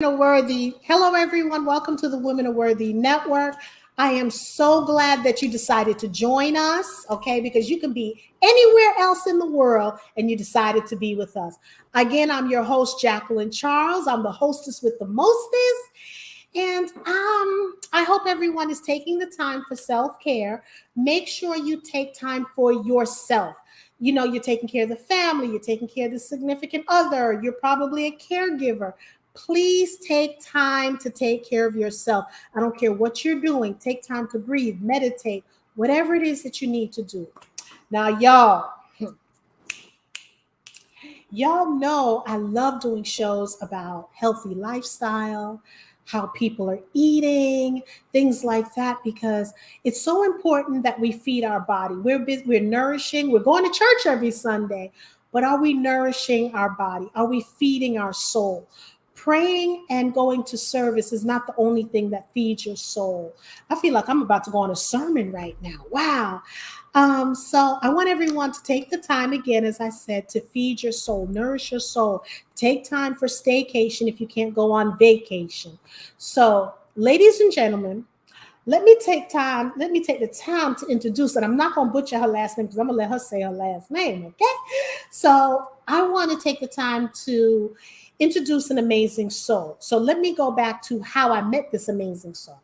Are Worthy. Hello, everyone. Welcome to the Women Are Worthy Network. I am so glad that you decided to join us, okay, because you can be anywhere else in the world and you decided to be with us. Again, I'm your host, Jacqueline Charles. I'm the hostess with the mostest. And I hope everyone is taking the time for self-care. Make sure you take time for yourself. You know, you're taking care of the family, you're taking care of the significant other, you're probably a caregiver. Please take time to take care of yourself. I don't care what you're doing. Take time to breathe, meditate, whatever it is that you need to do. Now, y'all know I love doing shows about healthy lifestyle, how people are eating, things like that, because it's so important that we feed our body. We're nourishing, we're going to church every Sunday, but are we nourishing our body? Are we feeding our soul? Praying and going to service is not the only thing that feeds your soul. I feel like I'm about to go on a sermon right now. Wow. So I want everyone to take the time again, as I said, to feed your soul, nourish your soul. Take time for staycation if you can't go on vacation. So, ladies and gentlemen, let me take the time to introduce it. I'm not going to butcher her last name because I'm going to let her say her last name, okay? So I want to take the time to introduce an amazing soul. So let me go back to how I met this amazing soul.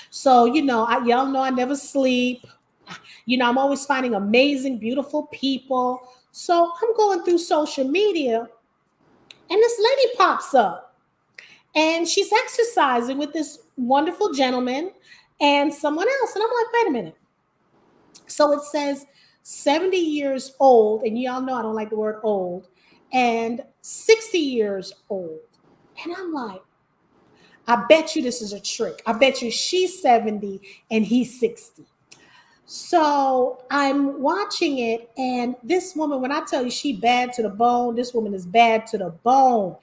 So, y'all know I never sleep. I'm always finding amazing, beautiful people. So I'm going through social media and this lady pops up and she's exercising with this wonderful gentleman and someone else. And I'm like, wait a minute. So it says 70 years old, and y'all know I don't like the word old, and 60 years old. And I'm like, I bet you this is a trick. I bet you she's 70 and he's 60. So I'm watching it, and this woman, when I tell you she bad to the bone, this woman is bad to the bone.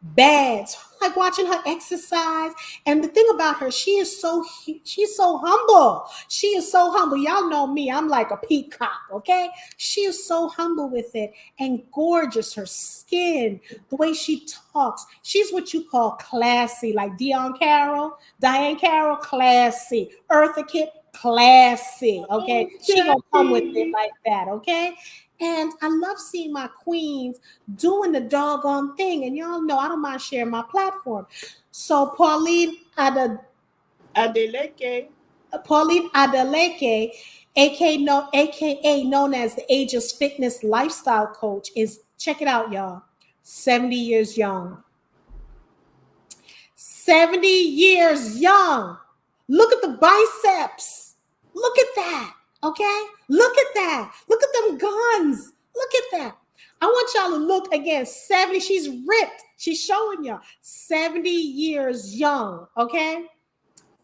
Bad. So I'm like watching her exercise. And the thing about her, she's so humble. She is so humble. Y'all know me. I'm like a peacock, okay? She is so humble with it and gorgeous. Her skin, the way she talks. She's what you call classy, like Diane Carroll, classy. Eartha Kitt, classy, okay? She gonna come with it like that, okay? And I love seeing my queens doing the doggone thing. And y'all know I don't mind sharing my platform. So Adeleke. Pauline Adeleke, aka known as the Ageless Fitness Lifestyle Coach, is, check it out, y'all, 70 years young. 70 years young. Look at the biceps. Look at that. Okay? Look at that. Look at them guns. Look at that. I want y'all to look again. 70. She's ripped. She's showing y'all 70 years young. Okay?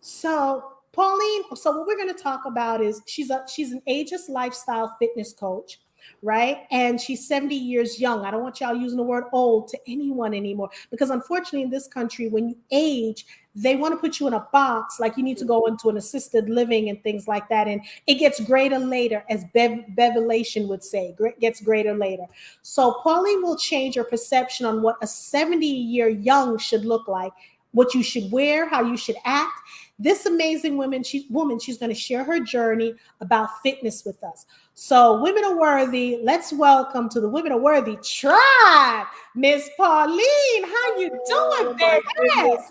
So Pauline, so what we're going to talk about is she's an ageless lifestyle fitness coach, right? And she's 70 years young. I don't want y'all using the word old to anyone anymore, because unfortunately in this country, when you age, they want to put you in a box, like you need to go into an assisted living and things like that. And it gets greater later, as Bevelation would say, gets greater later. So Pauline will change your perception on what a 70-year young should look like, what you should wear, how you should act. This amazing woman, she's going to share her journey about fitness with us. So, Women Are Worthy. Let's welcome to the Women Are Worthy tribe, Miss Pauline. How you doing, baby?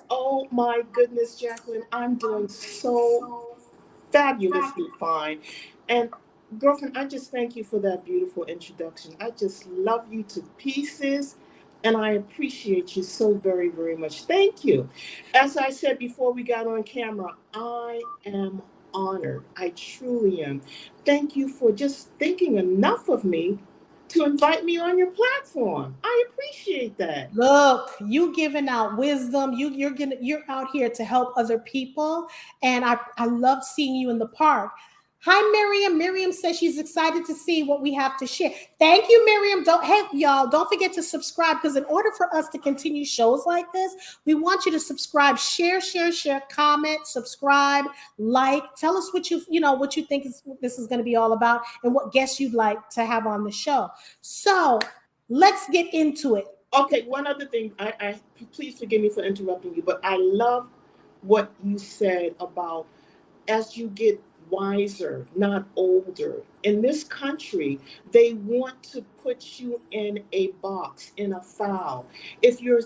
Oh my goodness, Jacqueline. I'm doing so fabulously fine. And girlfriend, I just thank you for that beautiful introduction. I just love you to pieces. And I appreciate you so very, very much. Thank you. As I said before we got on camera, I am honored. I truly am. Thank you for just thinking enough of me to invite me on your platform. I appreciate that. Look, you giving out wisdom. You're out here to help other people, and I love seeing you in the park. Hi, Miriam. Miriam says she's excited to see what we have to share. Thank you, Miriam. Don't forget to subscribe, because in order for us to continue shows like this, we want you to subscribe, share, comment, subscribe, like. Tell us what you think this is going to be all about, and what guests you'd like to have on the show. So let's get into it. Okay, one other thing. I please forgive me for interrupting you, but I love what you said about as you get wiser, not older. In this country, they want to put you in a box, in a file. If you're,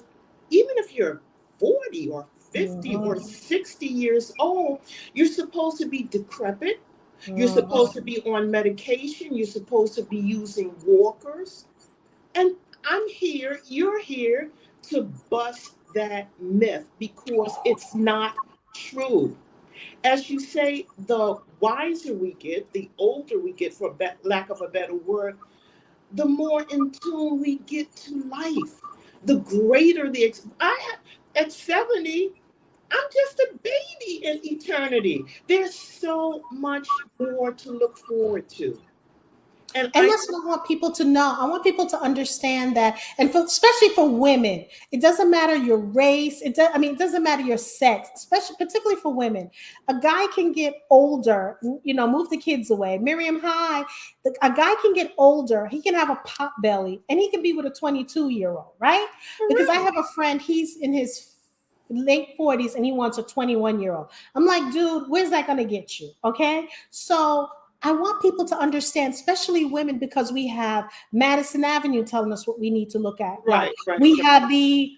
even if you're 40 or 50 or Mhm. 60 years old, you're supposed to be decrepit. You're supposed Mhm. to be on medication. You're supposed to be using walkers. And I'm here, you're here to bust that myth because it's not true. As you say, the wiser we get, the older we get, for lack of a better word, the more in tune we get to life. The greater the at 70, I'm just a baby in eternity. There's so much more to look forward to. And And that's what I want people to know. I want people to understand that, and for, especially for women, it doesn't matter your race. I mean, it doesn't matter your sex, especially particularly for women. A guy can get older, move the kids away. Miriam, hi. A guy can get older. He can have a pot belly, and he can be with a 22-year-old, right? Because I correct. have a friend. He's in his late 40s and he wants a 21-year-old. I'm like, dude, where's that going to get you? Okay. So I want people to understand, especially women, because we have Madison Avenue telling us what we need to look at. Like Right, right, we right. have the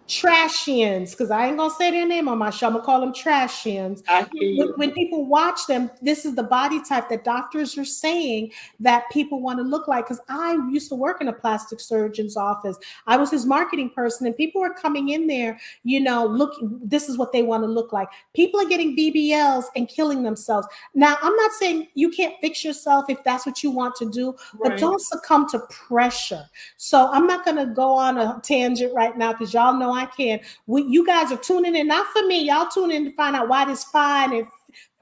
Trashians, because I ain't gonna say their name on my show. I'm gonna call them Trashians. I hear When, you. when people watch them, this is the body type that doctors are saying that people want to look like. Because I used to work in a plastic surgeon's office. I was his marketing person, and people were coming in there, look, this is what they want to look like. People are getting BBLs and killing themselves. Now, I'm not saying you can't fix yourself if that's what you want to do, but Right. don't succumb to pressure. So I'm not going to go on a tangent right now because y'all know I can. You guys are tuning in, not for me. Y'all tune in to find out why this fine is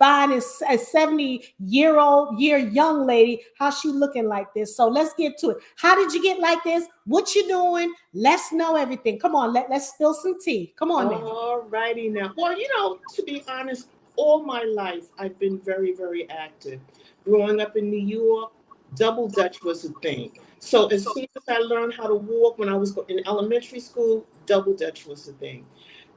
a 70-year-old young lady, how she looking like this. So let's get to it. How did you get like this? What you doing? Let's know everything. Come on, let's spill some tea. Come on now. All righty now. Well, to be honest, all my life I've been very, very active. Growing up in New York, double dutch was a thing. So as soon as I learned how to walk when I was in elementary school, double dutch was a thing.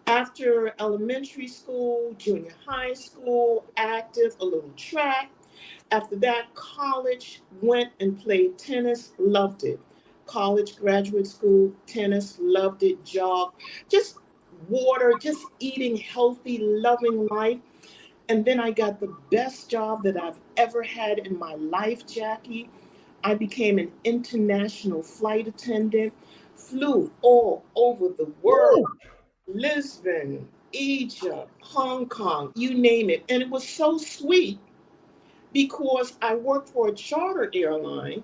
After elementary school, junior high school, active, a little track. After that, college, went and played tennis, loved it. College, graduate school, tennis, loved it, job, just water, just eating healthy, loving life. And then I got the best job that I've ever had in my life, Jackie. I became an international flight attendant, flew all over the world, Ooh. Lisbon, Egypt, Hong Kong, you name it. And it was so sweet because I worked for a charter airline.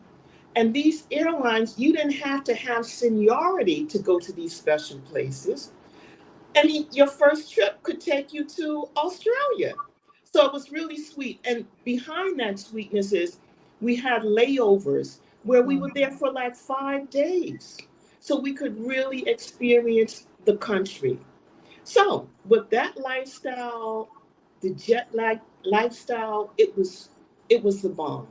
And these airlines, you didn't have to have seniority to go to these special places. I mean, your first trip could take you to Australia. So it was really sweet. And behind that sweetness is we had layovers where we were there for like 5 days. So we could really experience the country. So with that lifestyle, the jet lag lifestyle, it was the bomb.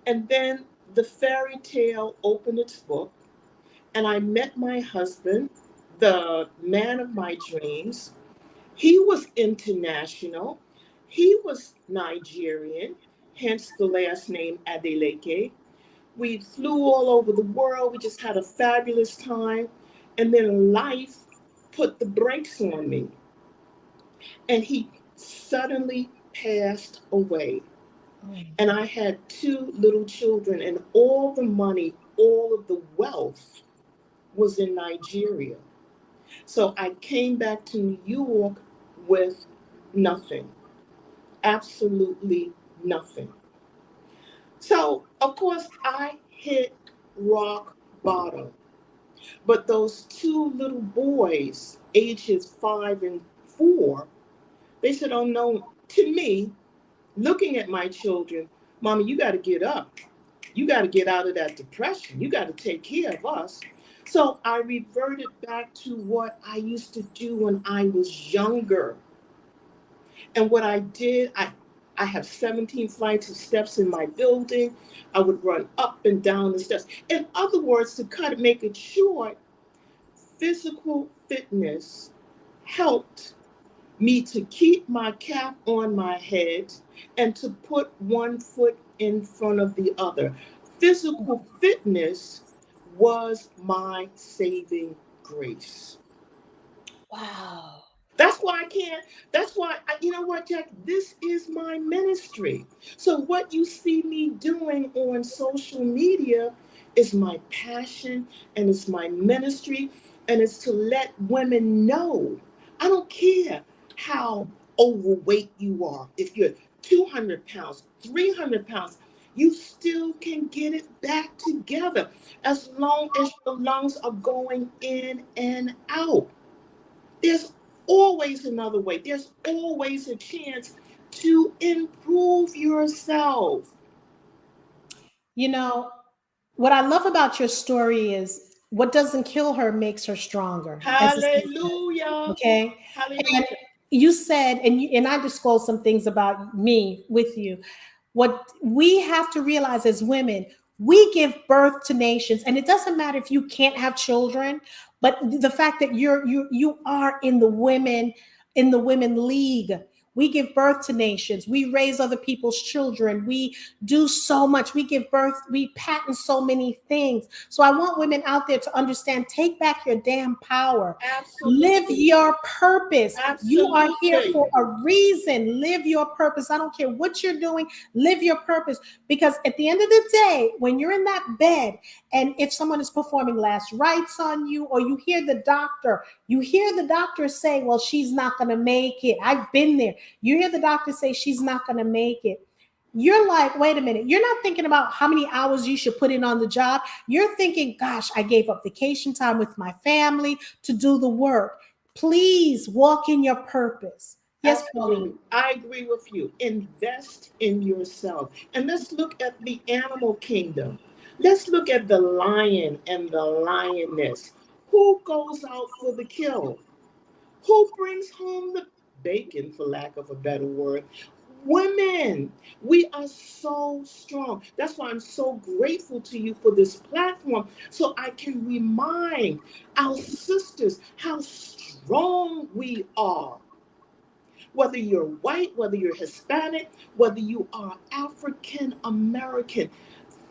And then the fairy tale opened its book, and I met my husband, the man of my dreams. He was international. He was Nigerian, hence the last name Adeleke. We flew all over the world. We just had a fabulous time. And then life put the brakes on me, and he suddenly passed away. And I had two little children, and all the money, all of the wealth was in Nigeria. So I came back to New York with nothing, absolutely nothing. So, of course, I hit rock bottom. But those two little boys, ages 5 and 4, they said, oh no, to me, looking at my children, Mommy, you got to get up. You got to get out of that depression. You got to take care of us. So I reverted back to what I used to do when I was younger. And what I did, I have 17 flights of steps in my building. I would run up and down the steps. In other words, to kind of make it short, physical fitness helped me to keep my cap on my head and to put one foot in front of the other. Physical fitness was my saving grace. Wow. That's why I can't. That's why, you know what, Jack? This is my ministry. So, what you see me doing on social media is my passion and it's my ministry, and it's to let women know. I don't care how overweight you are. If you're 200 pounds, 300 pounds, you still can get it back together as long as your lungs are going in and out. There's always another way. There's always a chance to improve yourself. You know, what I love about your story is what doesn't kill her makes her stronger, as the saying goes, Hallelujah. okay? And Hallelujah. you said, and I disclosed some things about me with you. What we have to realize as women, we give birth to nations, and it doesn't matter if you can't have children, but the fact that you are in the women league. We give birth to nations. We raise other people's children. We do so much. We give birth, we patent so many things. So I want women out there to understand, take back your damn power. Live Absolutely. your purpose. You are here Absolutely. for a reason. Live your purpose. I don't care what you're doing. Live your purpose. Because at the end of the day, when you're in that bed, and if someone is performing last rites on you, or you hear the doctor say, well, she's not going to make it. I've been there. You hear the doctor say she's not going to make it. You're like, wait a minute. You're not thinking about how many hours you should put in on the job. You're thinking, gosh, I gave up vacation time with my family to do the work. Please walk in your purpose. Yes, Pauline. Absolutely. I agree with you. Invest in yourself. And let's look at the animal kingdom. Let's look at the lion and the lioness. Who goes out for the kill? Who brings home the bacon, for lack of a better word? Women. We are so strong. That's why I'm so grateful to you for this platform, so I can remind our sisters how strong we are. Whether you're white, whether you're Hispanic, whether you are African American,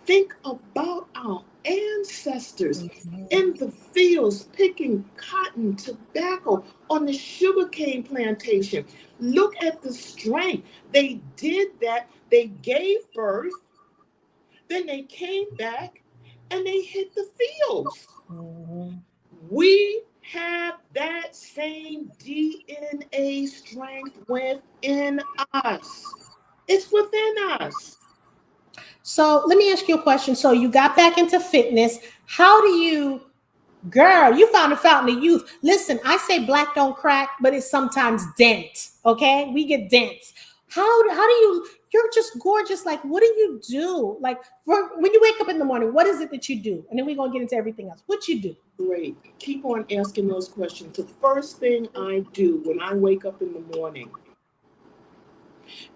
think about our ancestors in the fields picking cotton, tobacco, on the sugarcane plantation. Look at the strength. They did that. They gave birth, then they came back and they hit the fields. Mhm. We have that same DNA strength within us. It's within us. So let me ask you a question. So you got back into fitness. How do you, girl, you found a fountain of youth. Listen, I say black don't crack, but it's sometimes dent. Okay, we get dents. How do you? You're just gorgeous. Like, what do you do? Like, when you wake up in the morning, what is it that you do? And then we're gonna get into everything else. What you do? Great. Keep on asking those questions. The first thing I do when I wake up in the morning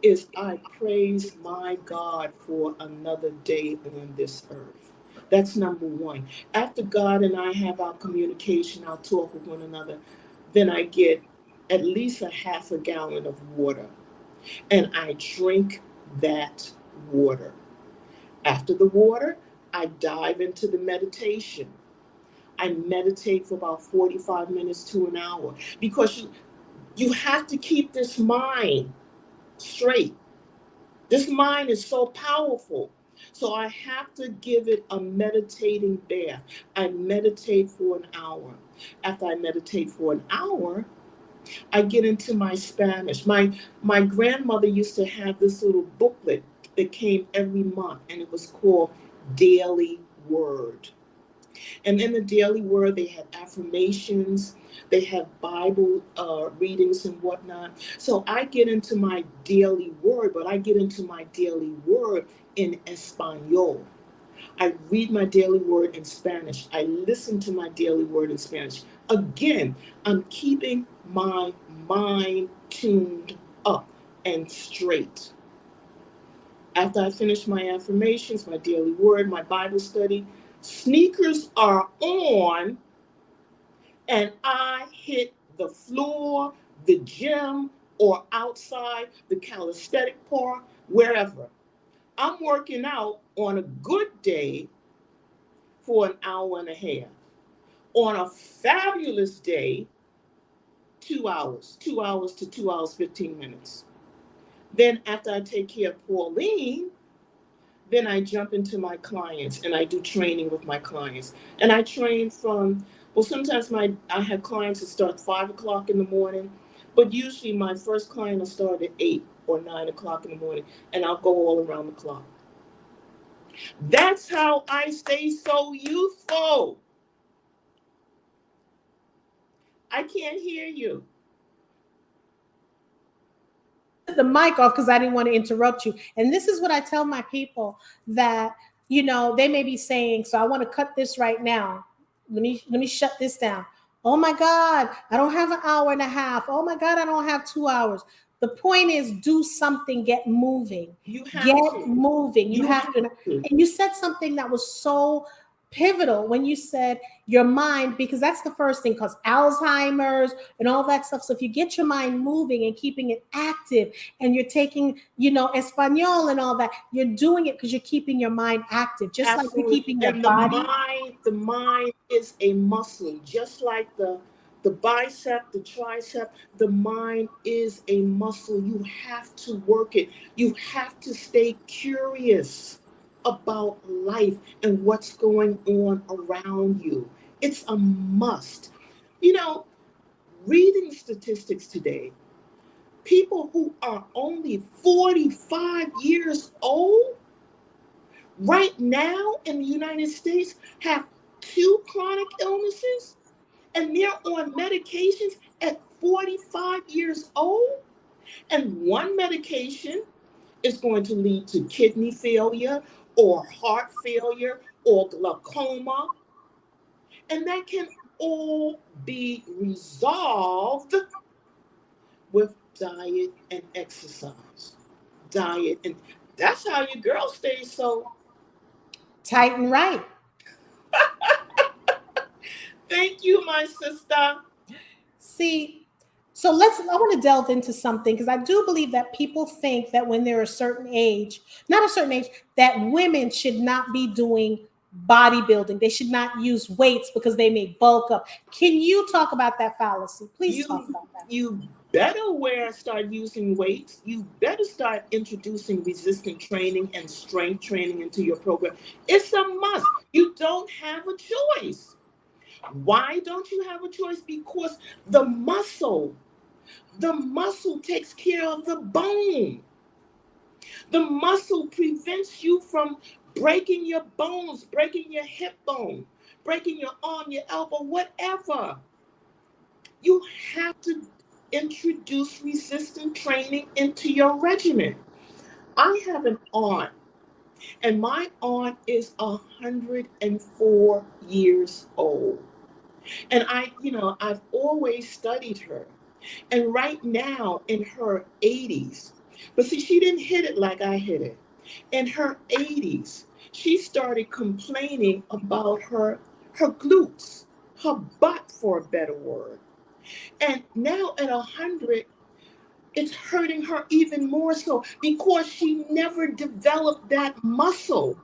is I praise my God for another day on this earth. That's number one. After God and I have our communication, our talk with one another, then I get at least a half a gallon of water and I drink that water. After the water, I dive into the meditation. I meditate for about 45 minutes to an hour because you have to keep this mind straight. This mind is so powerful. So I have to give it a meditating bath. I meditate for an hour. After I meditate for an hour, I get into my Spanish. My grandmother used to have this little booklet that came every month, and it was called Daily Word. And in the Daily Word, they had affirmations, they have Bible readings and whatnot. So I get into my daily word, but I get into my daily word in Espanol. I read my daily word in Spanish. I listen to my daily word in Spanish. Again, I'm keeping my mind tuned up and straight. After I finish my affirmations, my daily word, my Bible study, sneakers are on, and I hit the floor, the gym, or outside the calisthenic park, wherever. I'm working out on a good day for an hour and a half. On a fabulous day, 2 hours, 2 hours to 2 hours, 15 minutes. Then after I take care of Pauline, then I jump into my clients and I do training with my clients. And I train from, well, sometimes I have clients that start 5 o'clock in the morning, but usually my first client will start at 8 or 9 o'clock in the morning, and I'll go all around the clock. That's how I stay so youthful. I can't hear you. The mic off because I didn't want to interrupt you. And this is what I tell my people that, they may be saying, so I want to cut this right now. Let me shut this down. Oh my God, I don't have an hour and a half. Oh my God, I don't have 2 hours. The point is do something, get moving. You have Get to. moving. You You have have to. to. And you said something that was so pivotal when you said your mind, because that's the first thing, because Alzheimer's and all that stuff. So if you get your mind moving and keeping it active, and you're taking, Espanol and all that, you're doing it because you're keeping your mind active, just like you're Absolutely. keeping your And body. the mind is a muscle, just like the bicep, the tricep, the mind is a muscle. You have to work it. You have to stay curious about life and what's going on around you. It's a must. You know, reading statistics today, people who are only 45 years old right now in the United States have two chronic illnesses, and they're on medications at 45 years old. And one medication is going to lead to kidney failure or heart failure or glaucoma. And that can all be resolved with diet and exercise. Diet, and that's how your girl stays so. Tight and right. Thank you, my sister. See, so I want to delve into something, because I do believe that people think that when they're a certain age, not a certain age, that women should not be doing bodybuilding. They should not use weights because they may bulk up. Can you talk about that fallacy? Please talk You about that. you better start using weights. You better start introducing resistant training and strength training into your program. It's a must. You don't have a choice. Why don't you have a choice? Because the muscle takes care of the bone. The muscle prevents you from breaking your bones, breaking your hip bone, breaking your arm, your elbow, whatever. You have to introduce resistant training into your regimen. I have an aunt, and my aunt is 104 years old. And I've always studied her. And right now in her 80s, but see, she didn't hit it like I hit it. In her 80s, she started complaining about her glutes, her butt, for a better word. And now at 100, it's hurting her even more so because she never developed that muscle.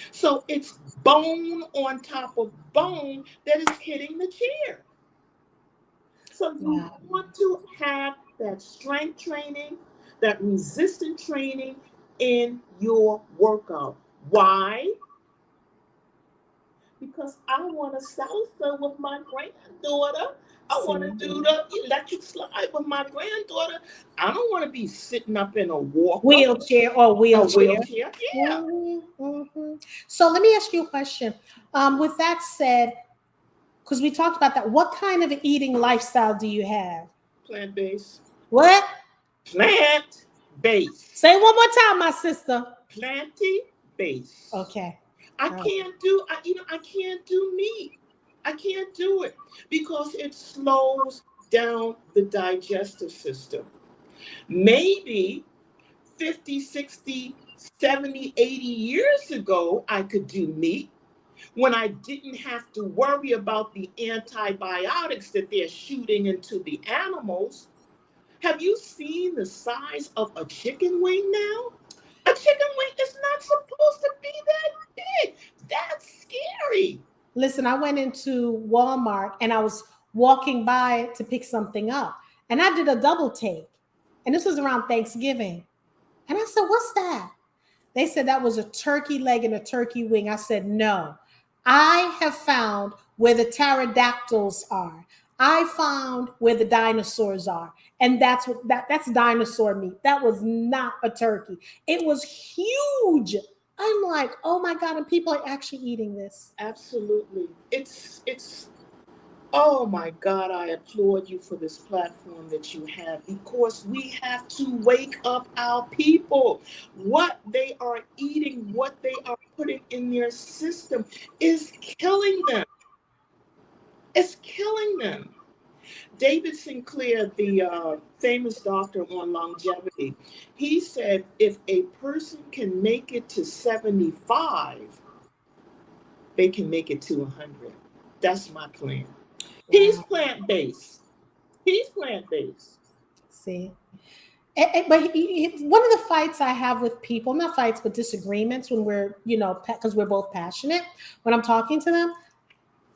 So it's bone on top of bone that is hitting the chair. So you Wow. want to have that strength training, that resistant training in your workout. Why? Because I want to salsa with my granddaughter. I want to See, do the electric slide with my granddaughter. I don't want to be sitting up in a walker, wheelchair or a wheelchair. wheelchair. Yeah, So let me ask you a question. With that said, because we talked about that, what kind of an eating lifestyle do you have? plant based. What? Plant based. Say it one more time, my sister. Planty based. Okay. I All right. can't do I can't do meat. I can't do it because it slows down the digestive system. Maybe 50, 60, 70, 80 years ago I could do meat, when I didn't have to worry about the antibiotics that they're shooting into the animals. Have you seen the size of a chicken wing now? A chicken wing is not supposed to be that big. That's scary. Listen, I went into Walmart and I was walking by to pick something up, and I did a double take. And this was around Thanksgiving. And I said, "What's that?" They said that was a turkey leg and a turkey wing. I said, "No. I have found where the pterodactyls are. I found where the dinosaurs are. And that's dinosaur meat. That was not a turkey. It was huge." I'm like, "Oh my God," and people are actually eating this. Absolutely. It's oh my God, I applaud you for this platform that you have, because we have to wake up our people. What they are eating, what they are putting in their system is killing them. It's killing them. David Sinclair, the famous doctor on longevity, he said if a person can make it to 75, they can make it to 100. That's my plan. He's Wow. plant based. He's plant based. See? One of the fights I have with people, not fights, but disagreements when we're, because we're both passionate when I'm talking to them.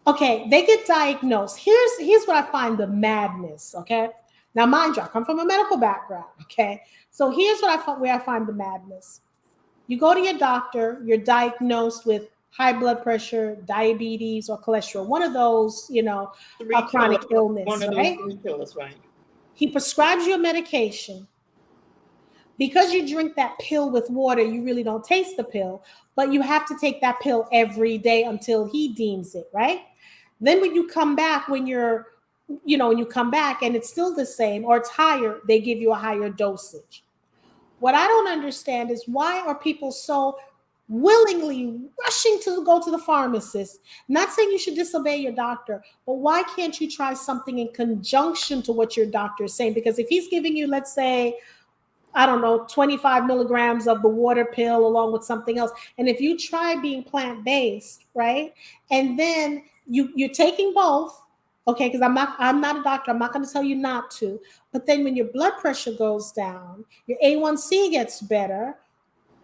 Okay, they get diagnosed. Here's what I find the madness. Okay, now mind you, I come from a medical background. Okay, so here's what I find where I find the madness. You go to your doctor, you're diagnosed with high blood pressure, diabetes, or cholesterol. One of those, a Three chronic killers. One illness, of those right? three killers, right? He prescribes you a medication. Because you drink that pill with water, you really don't taste the pill, but you have to take that pill every day until he deems it, right? Then when you come back, when you come back and it's still the same or it's higher, they give you a higher dosage. What I don't understand is why are people so willingly rushing to go to the pharmacist? Not saying you should disobey your doctor, but why can't you try something in conjunction to what your doctor is saying? Because if he's giving you, let's say, I don't know, 25 milligrams of the water pill along with something else. And if you try being plant based, right, and then you're taking both, okay, because I'm not a doctor, I'm not going to tell you not to. But then when your blood pressure goes down, your A1C gets better.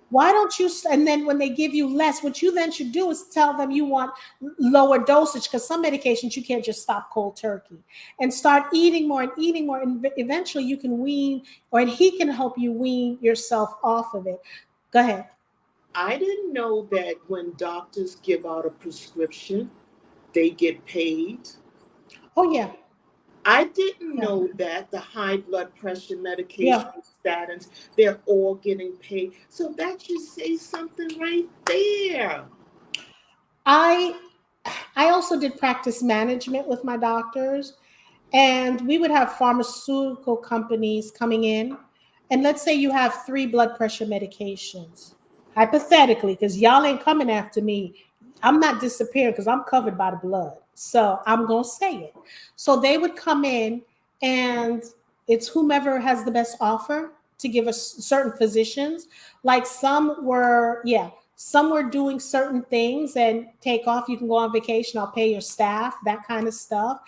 Why don't you? And then when they give you less, what you then should do is tell them you want lower dosage, because some medications you can't just stop cold turkey, and start eating more and eating more. And eventually you can wean, or he can help you wean yourself off of it. Go ahead. I didn't know that when doctors give out a prescription, they get paid. Oh, yeah. I didn't Yeah. know that the high blood pressure medication, Yeah. statins, they're all getting paid. So that should say something right there. I I also did practice management with my doctors, and we would have pharmaceutical companies coming in, and let's say you have three blood pressure medications, hypothetically, because y'all ain't coming after me. I'm not disappearing because I'm covered by the blood, so I'm gonna say it. So they would come in, and it's whomever has the best offer to give us certain physicians. Like some were doing certain things and take off. You can go on vacation. I'll pay your staff, that kind of stuff.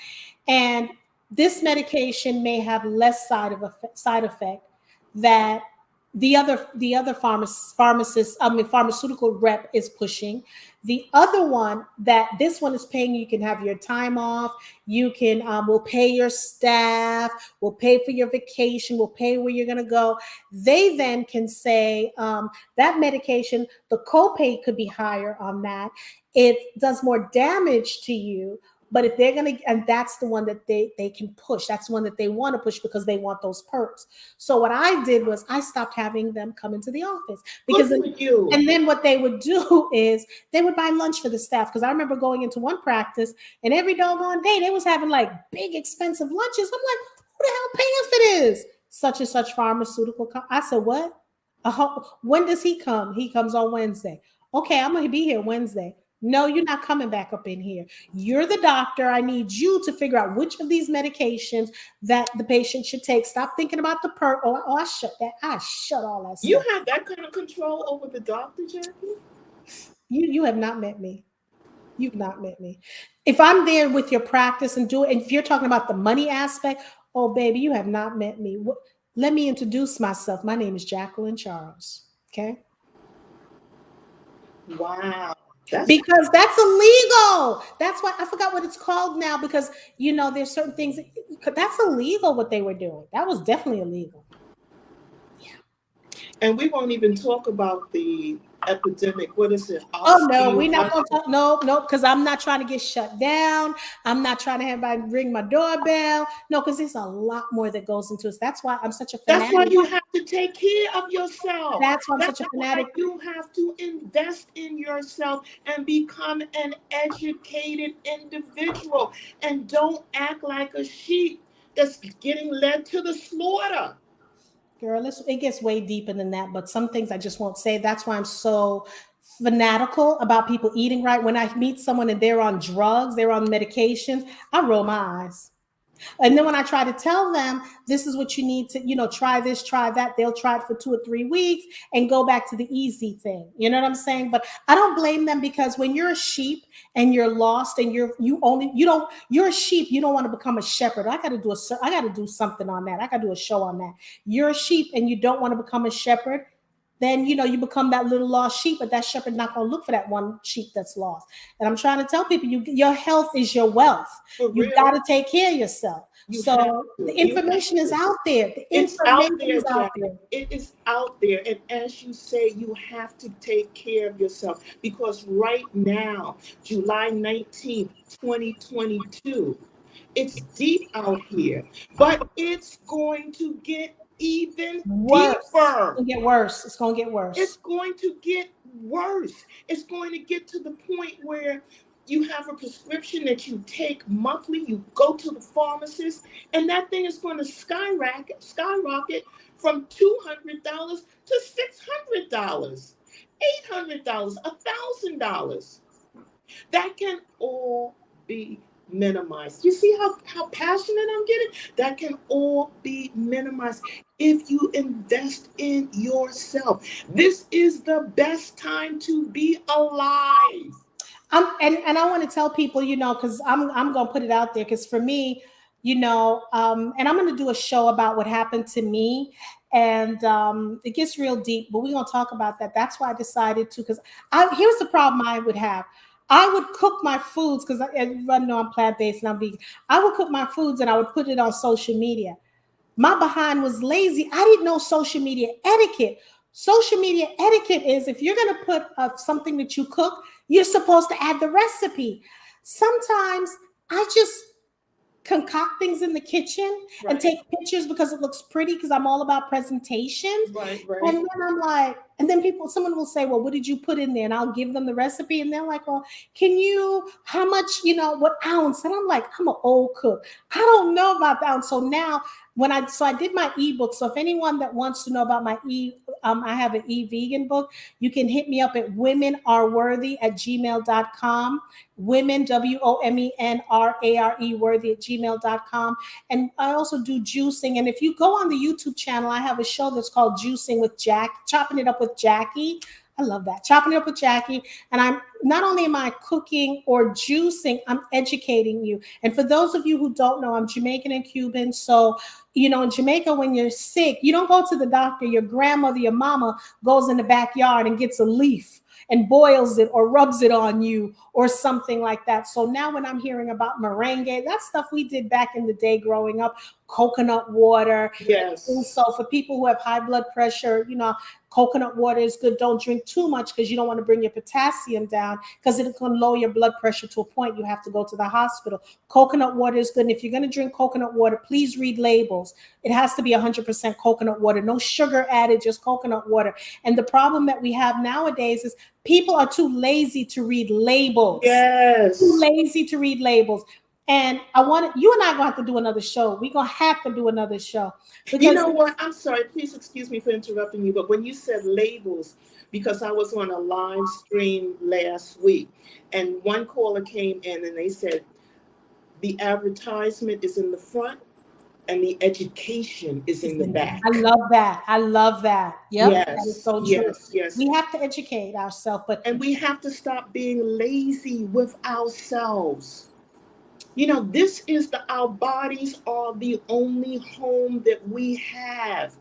And this medication may have less side effect that the other pharmacist, I mean pharmaceutical rep is pushing. The other one, that this one is paying, you can have your time off, you can we'll pay your staff, we'll pay for your vacation, we'll pay where you're going to go. They then can say that medication, the copay could be higher on that. It does more damage to you, but if they're going to, and that's the one that they can push, that's the one that they want to push because they want those perks. So what I did was I stopped having them come into the office, Good because for you. and then what they would do is they would buy lunch for the staff. Because I remember going into one practice, and every doggone day they was having like big expensive lunches. I'm like, who the hell paying for this? Such and such pharmaceutical. I said, what? When does he come? He comes on Wednesday. Okay, I'm going to be here Wednesday. No, you're not coming back up in here. You're the doctor. I need you to figure out which of these medications that the patient should take. Stop thinking about the perk. Oh, I shut that. I shut all that You stuff. have that kind of control over the doctor, Jackie? You have not met me. You've not met me. If I'm there with your practice and do it, and if you're talking about the money aspect, oh baby, you have not met me. Let me introduce myself. My name is Jacqueline Charles. Okay. Wow. That's Because that's illegal. That's why I forgot what it's called now because there's certain things that's illegal what they were doing. That was definitely illegal. and we won't even talk about the epidemic. What is it? Oh no, we're Osteo. not gonna talk. No, no, because I'm not trying to get shut down. I'm not trying to have anybody ring my doorbell. No, because there's a lot more that goes into it. That's why I'm such a That's why fanatic. you have to take care of yourself. That's why I'm That's such a why fanatic. you have to invest in yourself and become an educated individual. And don't act like a sheep that's getting led to the slaughter. Girl, it gets way deeper than that, but some things I just won't say. That's why I'm so fanatical about people eating right. When I meet someone and they're on drugs, they're on medications, I roll my eyes. And then when I try to tell them this is what you need to, try this, try that, they'll try it for 2 or 3 weeks and go back to the easy thing. You know what I'm saying? But I don't blame them because when you're a sheep and you're lost and you're a sheep, you don't want to become a shepherd. I got to do something on that. I got to do a show on that. You're a sheep and you don't want to become a shepherd, then you become that little lost sheep, but that shepherd not going to look for that one sheep that's lost. And I'm trying to tell people, your health is your wealth. For You got real. to take care of yourself. You have So the to. You have information is to. out there. The It's out information there, is out Jack. there. It is out there. And as you say, you have to take care of yourself because right now, July 19th, 2022, it's deep out here, but it's going to get even Worse. It's deeper. gonna get worse. It's gonna get It's worse. going to get worse. It's going to get to the point where you have a prescription that you take monthly, you go to the pharmacist, and that thing is going to skyrocket from $200 to $600, $800, $1,000. That can all be minimized. You see how passionate I'm getting? That can all be minimized if you invest in yourself. This is the best time to be alive. And I want to tell people, because I'm gonna put it out there, because for me, and I'm gonna do a show about what happened to me, and it gets real deep, but we're gonna talk about that. That's why I decided to, because here's the problem I would have. I would cook my foods because everybody know I'm plant based and I'm vegan. I would cook my foods and I would put it on social media. My behind was lazy. I didn't know social media etiquette. Social media etiquette is if you're going to put something that you cook, you're supposed to add the recipe. Sometimes I just concoct things in the kitchen and Right, take pictures because it looks pretty because I'm all about presentations. right, And right. then I'm like, and then someone will say, well, what did you put in there? And I'll give them the recipe. And they're like, well, how much, what ounce? And I'm like, I'm an old cook. I don't know about the ounce. So now so I did my ebook. So if anyone that wants to know about I have an e-vegan book, you can hit me up at womenareworthy@gmail.com. Women, WOMENRARE worthy @gmail.com. And I also do juicing. And if you go on the YouTube channel, I have a show that's called Juicing with Jack, Chopping It Up with Jackie. I love that. Chopping It Up with Jackie. And I'm not only am I cooking or juicing, I'm educating you. And for those of you who don't know, I'm Jamaican and Cuban. So, in Jamaica, when you're sick, you don't go to the doctor. Your grandmother, your mama goes in the backyard and gets a leaf and boils it or rubs it on you or something like that. So now when I'm hearing about merengue, that's stuff we did back in the day growing up, coconut water. And Yes. so for people who have high blood pressure, coconut water is good. Don't drink too much because you don't want to bring your potassium down because it can lower your blood pressure to a point you have to go to the hospital. Coconut water is good. And if you're going to drink coconut water, please read labels. It has to be 100% coconut water, no sugar added, just coconut water. And the problem that we have nowadays is people are too lazy to read labels. Too Yes. lazy to read labels. And you and I are gonna have to do another show. We're gonna have to do another show You because know what? I'm sorry. Please excuse me for interrupting you. But when you said labels, because I was on a live stream last week, and one caller came in and they said the advertisement is in the front, and the education is in the I back. love that. I love that. Yep, that is Yes, so true. yes, yes. We have to educate ourselves, but And we have to stop being lazy with ourselves. You know, this is our bodies are the only home that we have.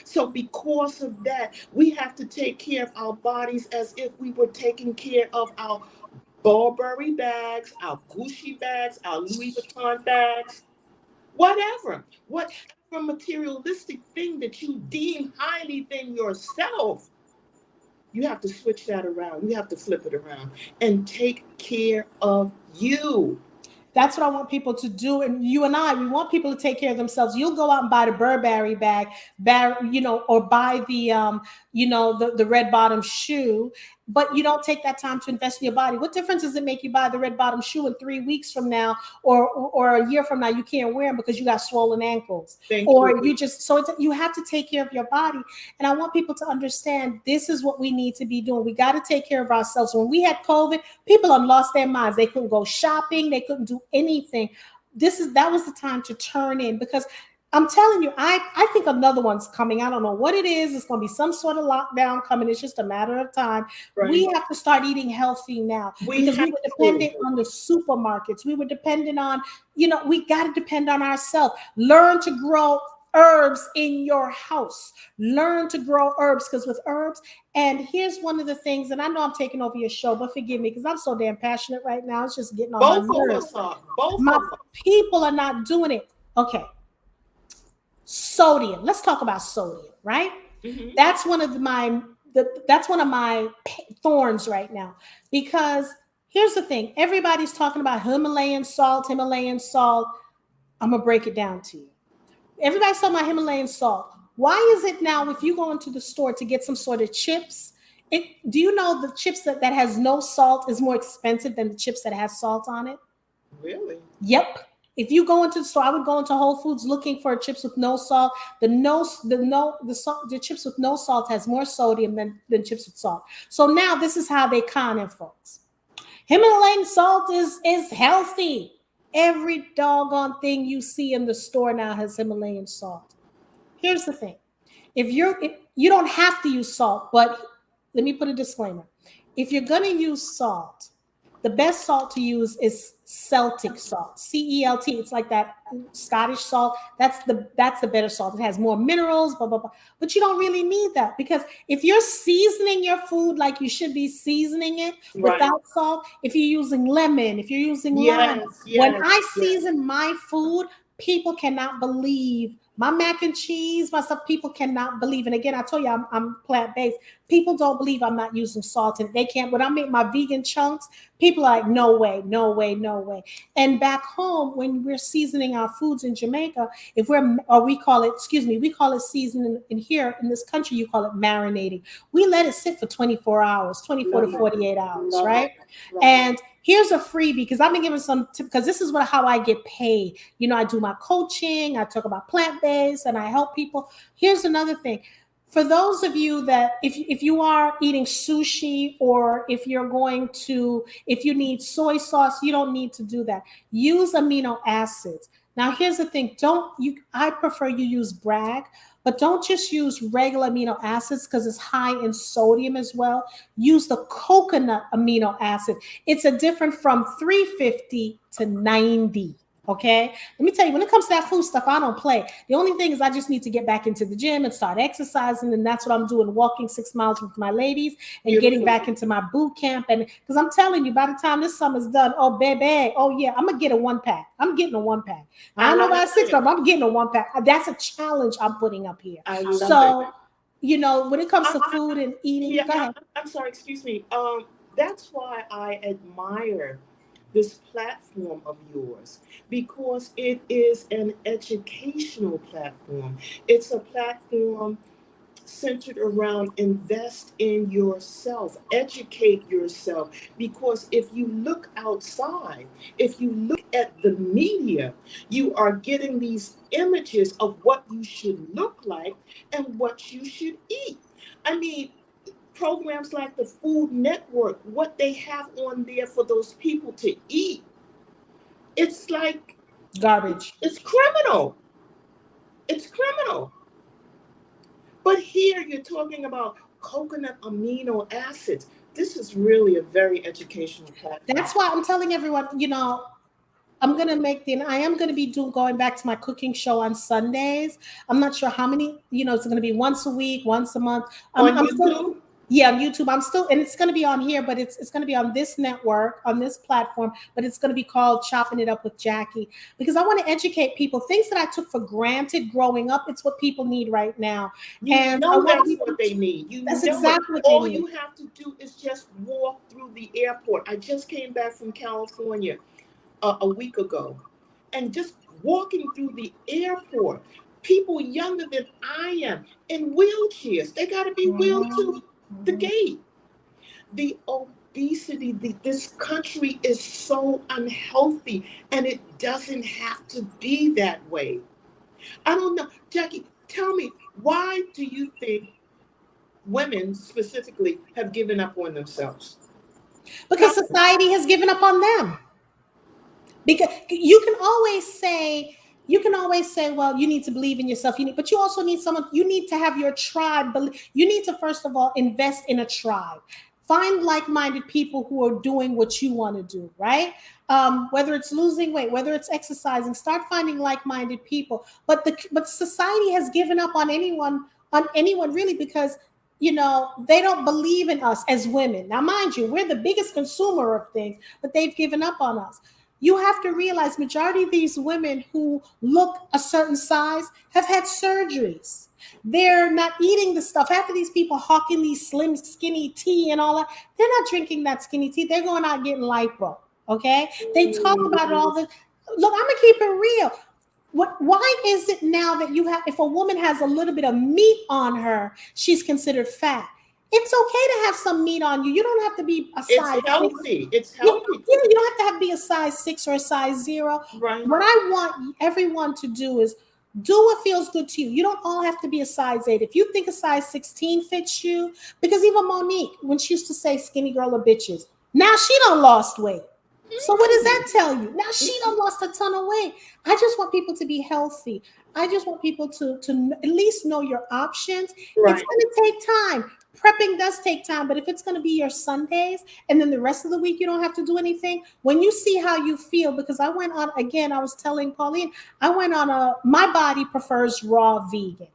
So because of that, we have to take care of our bodies as if we were taking care of our Burberry bags, our Gucci bags, our Louis Vuitton bags, whatever materialistic thing that you deem highly than yourself. You have to switch that around. You have to flip it around and take care of you. that's what I want people to do. And you and I, we want people to take care of themselves. You'll go out and buy the Burberry bag, or buy the red bottom shoe, but you don't take that time to invest in your body. What difference does it make you buy the red bottom shoe and 3 weeks from now or a year from now you can't wear them because you got swollen ankles? Thank you. Or you have to take care of your body. And I want people to understand this is what we need to be doing. We got to take care of ourselves. When we had COVID, people have lost their minds. They couldn't go shopping, they couldn't do anything. That was the time to turn in, because I'm telling you, I think another one's coming. I don't know what it is. It's going to be some sort of lockdown coming. It's just a matter of time. Right. We have to start eating healthy now, We because we have were to. dependent on the supermarkets. We were dependent on, we got to depend on ourselves. Learn to grow herbs in your house. Learn to grow herbs, because with herbs, and here's one of the things, and I know I'm taking over your show, but forgive me because I'm so damn passionate right now. It's just getting on my Both of nerves. us are. Both My of us. people are not doing it. Okay. Sodium. Let's talk about sodium, right? Mm-hmm. That's one of my thorns right now, because here's the thing. Everybody's talking about Himalayan salt, Himalayan salt. I'm going to break it down to you. Everybody's talking about Himalayan salt. Why is it now if you go into the store to get some sort of chips, do you know the chips that has no salt is more expensive than the chips that has salt on it? Really? Yep. If you go into the store, I would go into Whole Foods looking for chips with no salt. The chips with no salt has more sodium than chips with salt. So now this is how they con it, folks. Himalayan salt is healthy. Every doggone thing you see in the store now has Himalayan salt. Here's the thing. You don't have to use salt, but let me put a disclaimer. If you're going to use salt, the best salt to use is Celtic salt, CELT. It's like that Scottish salt. That's the better salt. It has more minerals, blah blah blah. But you don't really need that, because if you're seasoning your food like you should be seasoning it Right. without salt, if you're using lemon, if you're using lime, Yes, when yes, I yes. season my food, people cannot believe my mac and cheese, my stuff. People cannot believe. And again, I told you I'm plant based. People don't believe I'm not using salt, and they can't. When I make my vegan chunks, people are like, no way, no way, no way. And back home, when we're seasoning our foods in Jamaica, we call it seasoning. In here in this country, you call it marinating. We let it sit for 24 hours, 24 to Love it. 48 hours, Love it. right? Love it. And here's a freebie, because I've been giving some tip, because this is how I get paid. I do my coaching, I talk about plant-based, and I help people. Here's another thing. For those of you that if you are eating sushi, or if you need soy sauce, you don't need to do that. Use amino acids. Now here's the thing. I prefer you use Bragg, but don't just use regular amino acids, because it's high in sodium as well. Use the coconut amino acid. It's a different from 350 to 90. Okay. Let me tell you, when it comes to that food stuff, I don't play. The only thing is I just need to get back into the gym and start exercising. And that's what I'm doing, walking 6 miles with my ladies and getting Beautiful. back into my boot camp. And because I'm telling you, by the time this summer's done, oh, baby, oh, yeah, I'm going to get a 1-pack. I'm getting a 1-pack. I don't know about 6-pack, but I'm getting a 1-pack. That's a challenge I'm putting up here. I love So, it. when it comes to food and eating, Yeah, go ahead. I'm sorry, excuse me. That's why I admire this platform of yours, because it is an educational platform. It's a platform centered around invest in yourself, educate yourself. Because if you look outside, if you look at the media, you are getting these images of what you should look like and what you should eat. I mean, programs like the Food Network, what they have on there for those people to eat, it's like Garbage. it's criminal. criminal. But here you're talking about coconut amino acids. This is really a very educational platform. That's why I'm telling everyone, I am gonna be doing going back to my cooking show on Sundays. I'm not sure how many, it's gonna be once a week, once a month. On I'm still, YouTube? yeah, on YouTube. I'm still, and it's gonna be on here, but it's gonna be on this network, on this platform, but it's gonna be called Chopping It Up with Jackie, because I want to educate people. Things that I took for granted growing up, it's what people need right now. You And I know want that's people what they need. You that's know it. exactly what they All need. you have to do is just walk through the airport. I just came back from California a week ago, and just walking through the airport, people younger than I am in wheelchairs. They got to be wheeled Mhm, to the mhm. gate. The obesity, this country is so unhealthy, and it doesn't have to be that way. I don't know. Jackie, tell me, why do you think women specifically have given up on themselves? Because Tell me. society has given up on them. Because you can always say, well, you need to believe in yourself, but you also need someone. You need to have your tribe. You need to first of all invest in a tribe. Find like-minded people who are doing what you want to do, right? Whether it's losing weight, whether it's exercising, start finding like-minded people. But society has given up on anyone really, because they don't believe in us as women. Now, mind you, we're the biggest consumer of things, but they've given up on us. You have to realize majority of these women who look a certain size have had surgeries. They're not eating the stuff. Half of these people hawking these slim skinny tea and all that, they're not drinking that skinny tea. They're going out getting lipo. Okay, they talk about it all the. Look, I'm gonna keep it real. Why is it now that if a woman has a little bit of meat on her, she's considered fat? It's okay to have some meat on you. You don't have to be a It's size 6. healthy. It's Yeah, healthy. you don't have to be a size 6 or a size 0. Right. What I want everyone to do is do what feels good to you. You don't all have to be a size 8. If you think a size 16 fits you, because even Monique, when she used to say skinny girl or bitches, now she done lost weight. So what does that tell you? Now she done lost a ton of weight. I just want people to be healthy. I just want people to at least know your options. It's Right. going to take time. Prepping does take time, but if it's going to be your Sundays and then the rest of the week you don't have to do anything, when you see how you feel, because I went on again, I was telling Pauline, I went on my body prefers raw vegan.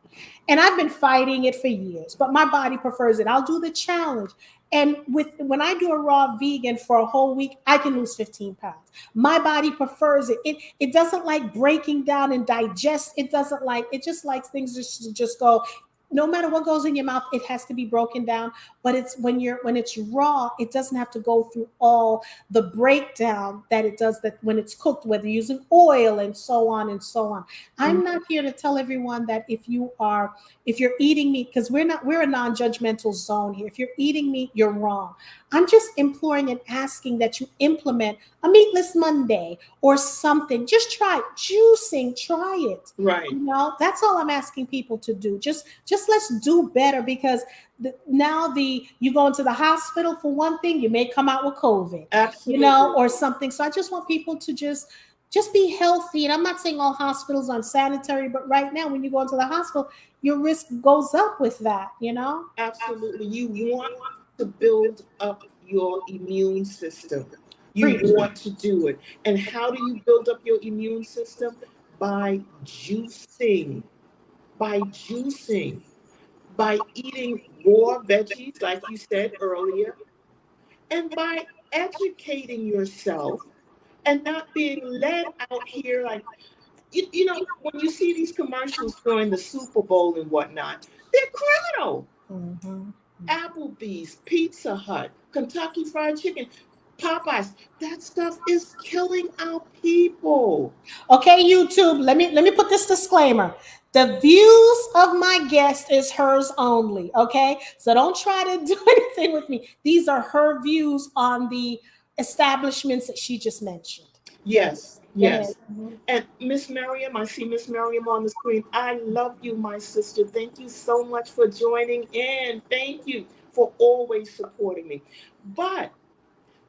And I've been fighting it for years, but my body prefers it. I'll do the challenge. And when I do a raw vegan for a whole week, I can lose 15 pounds. My body prefers it. It doesn't like breaking down and digest. It just likes things to just go. No matter what goes in your mouth, it has to be broken down. But it's when it's raw, it doesn't have to go through all the breakdown that it does that when it's cooked, whether using oil and so on and so on. I'm not here to tell everyone that if you're eating meat, because we're a non-judgmental zone here. If you're eating meat, you're wrong. I'm just imploring and asking that you implement a meatless Monday or something. Just try it. Juicing, try it. Right. That's all I'm asking people to do. Just let's do better, because now you go into the hospital for one thing, you may come out with COVID, Absolutely. or something. So I just want people to just be healthy. And I'm not saying all hospitals are sanitary, but right now when you go into the hospital, your risk goes up with that. Absolutely. You want to build up your immune system. You Preach. want to do it. And how do you build up your immune system? By juicing. By juicing. By eating raw veggies, like you said earlier, and by educating yourself and not being led out here like, when you see these commercials during the Super Bowl and whatnot, they're criminal. Mhm. Applebee's, Pizza Hut, Kentucky Fried Chicken, Popeyes, that stuff is killing our people. Okay, YouTube, let me put this disclaimer. The views of my guest is hers only, okay? So don't try to do anything with me. These are her views on the establishments that she just mentioned. Okay, Yes, go ahead. yes. And Miss Miriam, I see Miss Miriam on the screen. I love you, my sister. Thank you so much for joining in. Thank you for always supporting me. But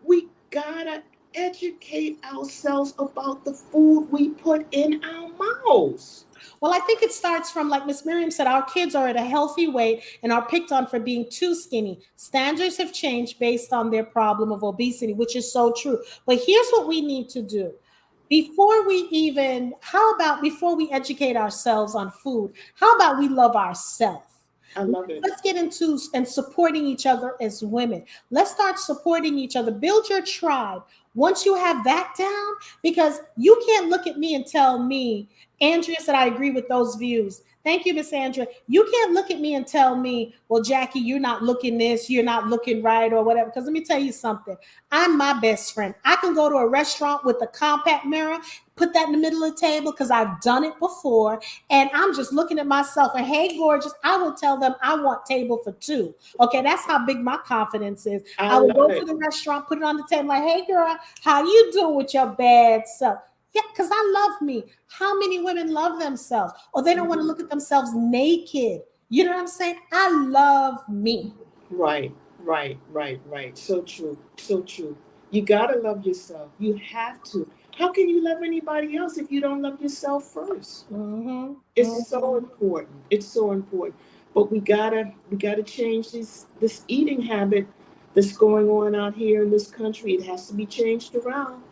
we gotta educate ourselves about the food we put in our mouths. Well, I think it starts from, like Miss Miriam said, our kids are at a healthy weight and are picked on for being too skinny. Standards have changed based on their problem of obesity, which is so true. But here's what we need to do. How about before we educate ourselves on food, how about we love ourselves? I love it. Let's get into and supporting each other as women. Let's start supporting each other. Build your tribe. Once you have that down, because you can't look at me and tell me, Andrea said, I agree with those views. Thank you, Miss Andrea. You can't look at me and tell me, well, Jackie, you're not looking this, you're not looking right, or whatever. Because let me tell you something. I'm my best friend. I can go to a restaurant with a compact mirror, put that in the middle of the table because I've done it before. And I'm just looking at myself and, hey, gorgeous, I will tell them I want table for two. Okay, that's how big my confidence is. I I will love go to it. the restaurant, put it on the table, like, hey, girl, how you doing with your bad self? Yeah, because I love me. How many women love themselves? Or they don't want to Mhm. look at themselves naked. You know what I'm saying? I love me. Right, right. So true, so true. You gotta love yourself. You have to. How can you love anybody else if you don't love yourself first? Mm-hmm. It's so Mm-hmm. important. It's so important. But we gotta change this eating habit that's going on out here in this country. It has to be changed around.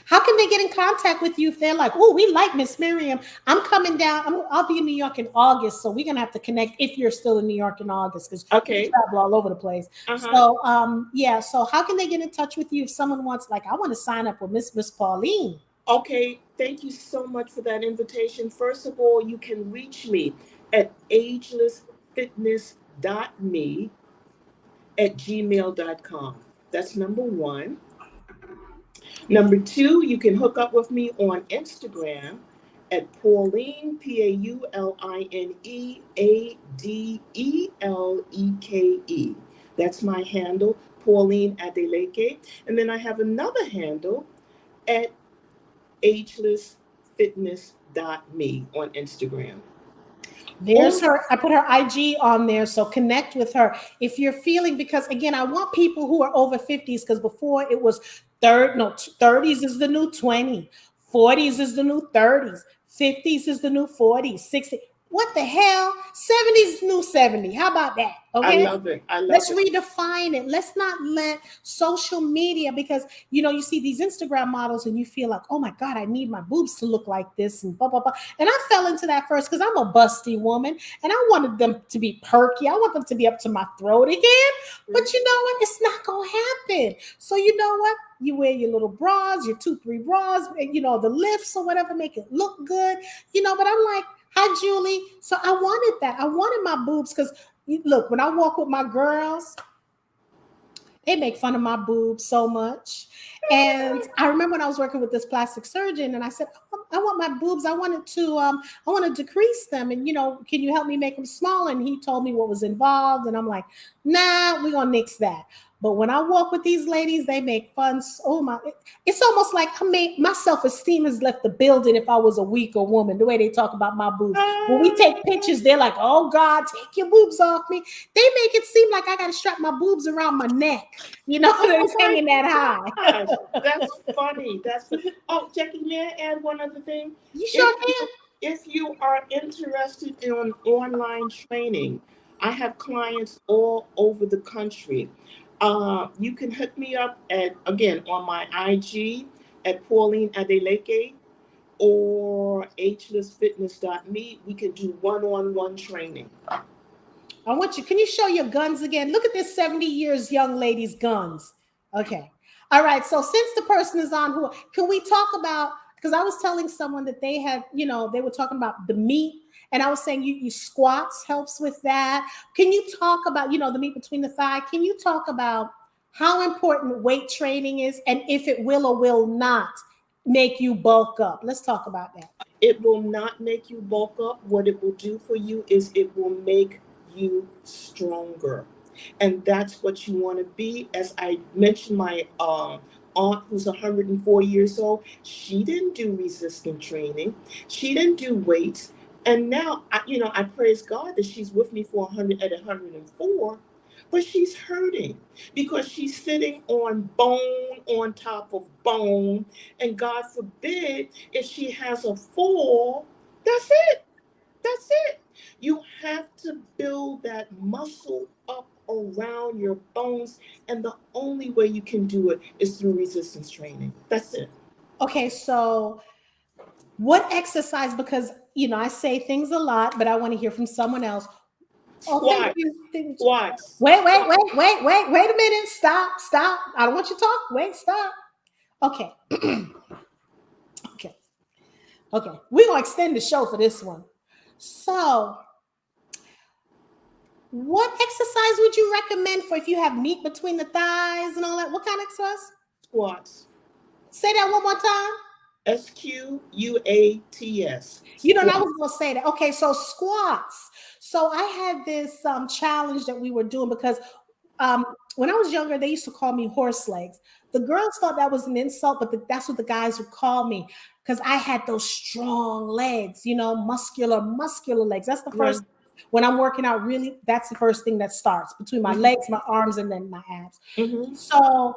How can they get in contact with you if they're like, oh, we like Miss Miriam. I'm coming down. I'll be in New York in August. So we're going to have to connect if you're still in New York in August because you Okay. travel all over the place. Uh-huh. So, yeah. So how can they get in touch with you if someone wants, like, I want to sign up with Miss Pauline? Okay, thank you so much for that invitation. First of all, you can reach me at agelessfitness.me at gmail.com. That's number one. Number two, you can hook up with me on Instagram at Pauline, Pauline Adeleke. That's my handle, Pauline Adeleke. And then I have another handle at agelessfitness.me on Instagram. There's Also, her. I put her IG on there, so connect with her if you're feeling. Because again, I want people who are over 50s. Because before it was 30s is the new 20, 40s is the new 30s, 50s is the new 40s, 60. What the hell? 70s is new 70. How about that? I Okay. love it. I love Let's it. redefine it. Let's not let social media, because you see these Instagram models and you feel like, oh my God, I need my boobs to look like this and blah blah blah. And I fell into that first because I'm a busty woman and I wanted them to be perky. I want them to be up to my throat again. But you know what? It's not gonna happen. So you know what? You wear your little bras, your 2-3 bras, the lifts or whatever, make it look good. But I'm like, hi Julie. So I wanted that. I wanted my boobs because look, when I walk with my girls, they make fun of my boobs so much. And I remember when I was working with this plastic surgeon, and I said, I want my boobs. I want to decrease them. And can you help me make them smaller? And he told me what was involved, and I'm like, nah, we're gonna nix that. But when I walk with these ladies, they make fun. Oh my! It's almost like my self esteem has left the building. If I was a weaker woman, the way they talk about my boobs. When we take pictures, they're like, "Oh God, take your boobs off me." They make it seem like I got to strap my boobs around my neck. Oh It's my hanging that high. gosh, that's funny. That's oh, Jackie, may I add one other thing? You If sure you can. if you are interested in online training, I have clients all over the country. You can hit me up at again on my IG at Pauline Adeleke or agelessfitness.me. We can do one-on-one training. I want you. Can you show your guns again? Look at this 70 years young lady's guns. Okay. All right. So since the person is on, who can we talk about? Because I was telling someone that they had, they were talking about the meat, and I was saying you squats helps with that. Can you talk about, the meat between the thigh? Can you talk about how important weight training is, and if it will or will not make you bulk up? Let's talk about that. It will not make you bulk up. What it will do for you is it will make you stronger. And that's what you want to be. As I mentioned, my aunt, who's 104 years old, she didn't do resistance training, she didn't do weights. And now, I praise God that she's with me for 100 at 104. but she's hurting because she's sitting on bone on top of bone. And God forbid if she has a fall, that's it. That's it. You have to build that muscle up around your bones. And the only way you can do it is through resistance training. That's it. Okay, so what exercise? Because I say things a lot, but I want to hear from someone else. Oh, thank Squats. you. Squats. Squats. Wait a minute. Stop. I don't want you to talk. Wait, stop. Okay. Okay. Okay. We're gonna extend the show for this one. So, what exercise would you recommend for if you have meat between the thighs and all that? What kind of exercise? Squats. Say that one more time. Squats. And I Squats. was going to say that. Okay, so squats. So I had this challenge that we were doing because when I was younger, they used to call me horse legs. The girls thought that was an insult, but that's what the guys would call me because I had those strong legs, muscular legs. That's the Right. first. When I'm working out, really, that's the first thing that starts between my Mm-hmm. legs, my arms, and then my abs. Mm-hmm. So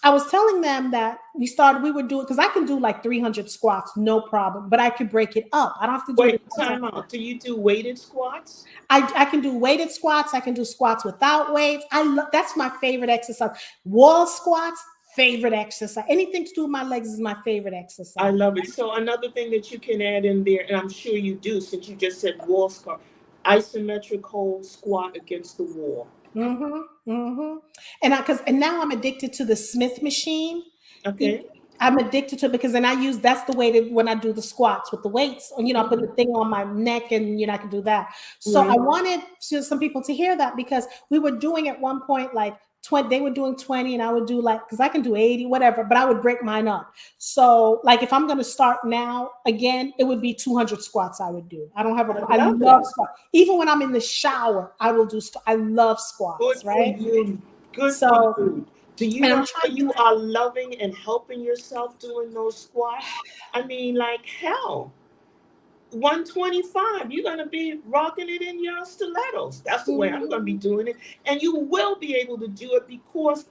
I was telling them that we were doing, because I can do like 300 squats, no problem, but I could break it up. I don't have to do it Wait, at one time. time out. Do you do weighted squats? I can do weighted squats. I can do squats without weights. That's my favorite exercise. Wall squats, favorite exercise. Anything to do with my legs is my favorite I exercise. love it. So another thing that you can add in there, and I'm sure you do, since you just said wall squat, isometric hold squat against the wall. And now I'm addicted to the Smith machine. Okay. I'm addicted to it because then that's the way that when I do the squats with the weights, I put the Mhm. thing on my neck and I can do that. So I Right. wanted some people to hear that because we were doing at one point like 20, they were doing 20 and I would do because I can do 80, whatever, but I would break mine up. So like if I'm going to start now again, it would be 200 squats I would do. I don't have I I love love it. squats. Even when I'm in the shower, I will do, I love Good squats, for right? you. Good for So, you. Do you and know I'm how trying. you are loving and helping yourself doing those squats? I mean, like hell. 125, you're going to be rocking it in your stilettos. That's the way I'm going to be Mhm. doing it. And you will be able to do it because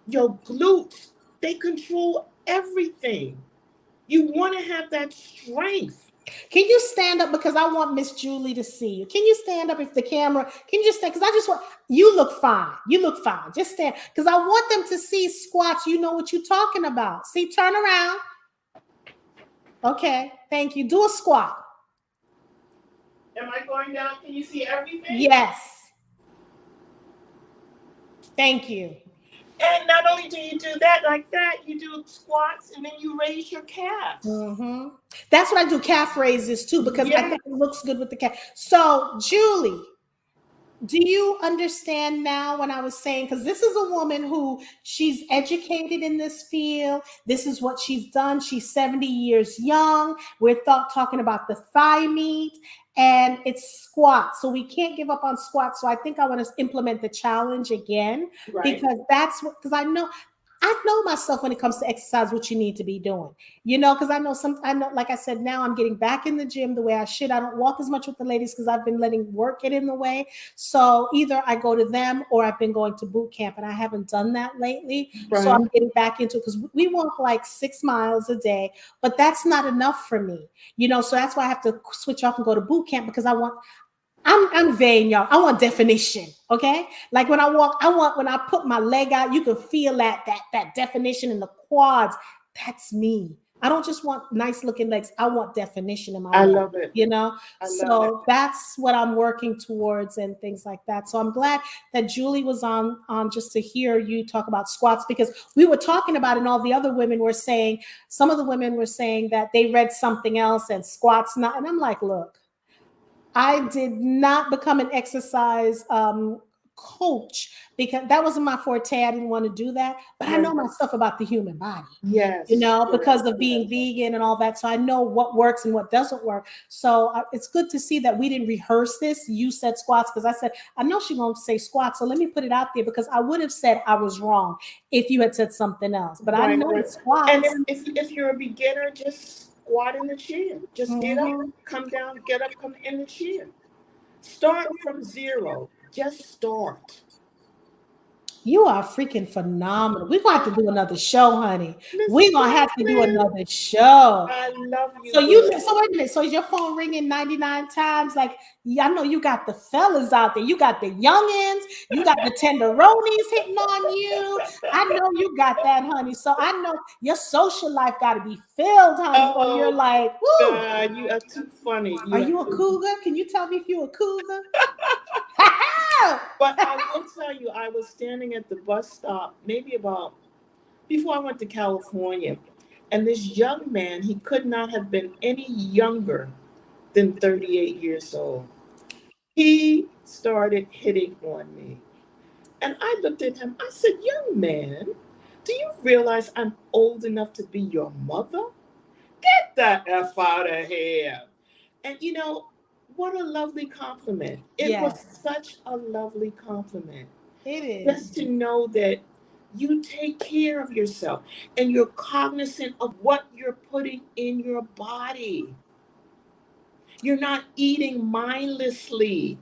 your glutes, they control everything. You want to have that strength. Can you stand up because I want Miss Julie to see you? Can you stand up if the camera? Can you just stand? Because I just want you look fine. You look fine. Just stand because I want them to see squats. You know what you're talking about. See, turn around. Okay, thank you. Do a squat. Am I going down? Can you see everything? Yes, thank you. And not only do you do that like that, you do squats and then you raise your calves. Hmm. That's what I do. Calf raises too because I Yeah. think it looks good with the calf. So, Julie, do you understand now when I was saying, because this is a woman who she's educated in this field. This is what she's done. She's 70 years young. We're talking about the thigh meat and it's squats. So we can't give up on squats. So I think I want to implement the challenge again Right. because because I know myself when it comes to exercise, what you need to be doing, because I know, like I said, now I'm getting back in the gym the way I should. I don't walk as much with the ladies because I've been letting work get in the way. So either I go to them or I've been going to boot camp and I haven't done that lately. So Right. I'm getting back into it because we walk like 6 miles a day, but that's not enough for me, so that's why I have to switch off and go to boot camp because I'm vain, y'all. I want definition. Okay. Like when I walk, when I put my leg out, you can feel that definition in the quads. That's me. I don't just want nice looking legs. I want definition in my I legs, love it. you know? I love it. So that's what I'm working towards and things like that. So I'm glad that Julie was on just to hear you talk about squats because we were talking about it and all the other women were saying, some of the women were saying that they read something else and squats not. And I'm like, look, I did not become an exercise coach because that wasn't my forte. I didn't want to do that, but I Right. know my stuff about the human body, Yes. because Yes. of Yes. being vegan and all that. So I know what works and what doesn't work. So it's good to see that we didn't rehearse this. You said squats because I said, I know she's going to say squats. So let me put it out there because I would have said I was wrong if you had said something else, but I Right. know Right. it's And squats. if you're a beginner, just squat in the chair. Just get up, Mhm. come down, get up, come in the chair. Start from zero. Just start. You are freaking phenomenal. We're gonna have to do another show, honey. Miss We're gonna have to do Jacqueline, another show. I love you, So you girl. so wait a minute. So is your phone ringing 99 times? Like, yeah, I know you got the fellas out there. You got the youngins, you got the tenderonis hitting on you. I know you got that, honey. So I know your social life gotta be filled, honey, or you're Oh like, woo. God, you are too funny. Are You are you a too. cougar? Can you tell me if you're a cougar? But I will tell you, I was standing at the bus stop maybe about before I went to California, and this young man, he could not have been any younger than 38 years old. He started hitting on me. And I looked at him, I said, young man, do you realize I'm old enough to be your mother? Get the F out of here. And what a lovely compliment. It was Yes, such a lovely compliment. it Just is. to know that you take care of yourself and you're cognizant of what you're putting in your body. You're not eating mindlessly.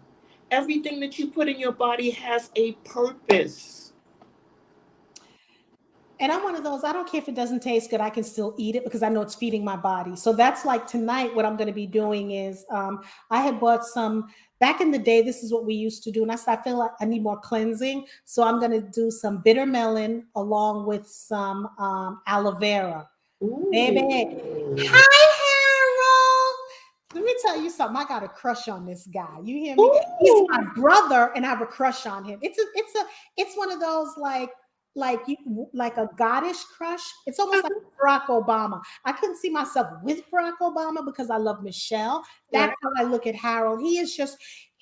Everything that you put in your body has a purpose. And I'm one of those, I don't care if it doesn't taste good, I can still eat it because I know it's feeding my body. So that's like tonight, what I'm going to be doing is I had bought some, back in the day, this is what we used to do. And I said, I feel like I need more cleansing. So I'm going to do some bitter melon along with some aloe vera. Baby. Ooh. Hi, Harold. Let me tell you something. I got a crush on this guy. You hear me? He's Ooh. my brother, and I have a crush on him. It's one of those like a goddess crush. It's almost like Uh-huh. Barack Obama. I couldn't see myself with Barack Obama because I love Michelle. That's Right. how I look at Harold. He is just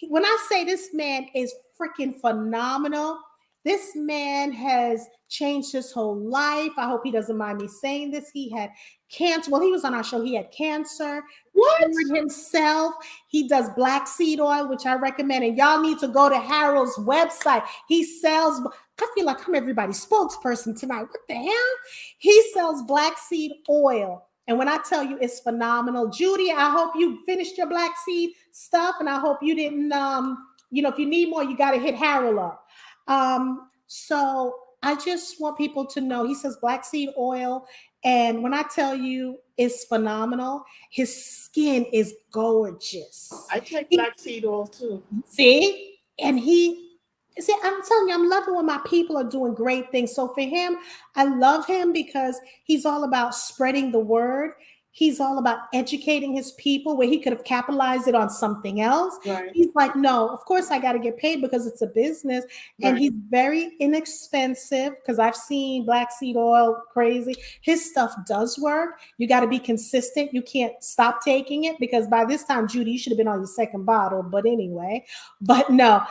when I say this man is freaking phenomenal. This man has changed his whole life. I hope he doesn't mind me saying this. He had cancer. Well, he was on our show. He had cancer, What? cured himself. He does black seed oil, which I recommend. And y'all need to go to Harold's website. He sells, I feel like I'm everybody's spokesperson tonight. What the hell? He sells black seed oil. And when I tell you it's phenomenal, Judy, I hope you finished your black seed stuff. And I hope you didn't, if you need more, you got to hit Harold up. So I just want people to know he says black seed oil. And when I tell you it's phenomenal, his skin is gorgeous. I take black seed oil too. See? And I'm telling you, I'm loving when my people are doing great things. So for him, I love him because he's all about spreading the word. He's all about educating his people where he could have capitalized it on something else. Right. He's like, no, of course I got to get paid because it's a business. And Right. he's very inexpensive because I've seen black seed oil crazy. His stuff does work. You got to be consistent. You can't stop taking it because by this time, Judy, you should have been on your second bottle. But anyway, but no.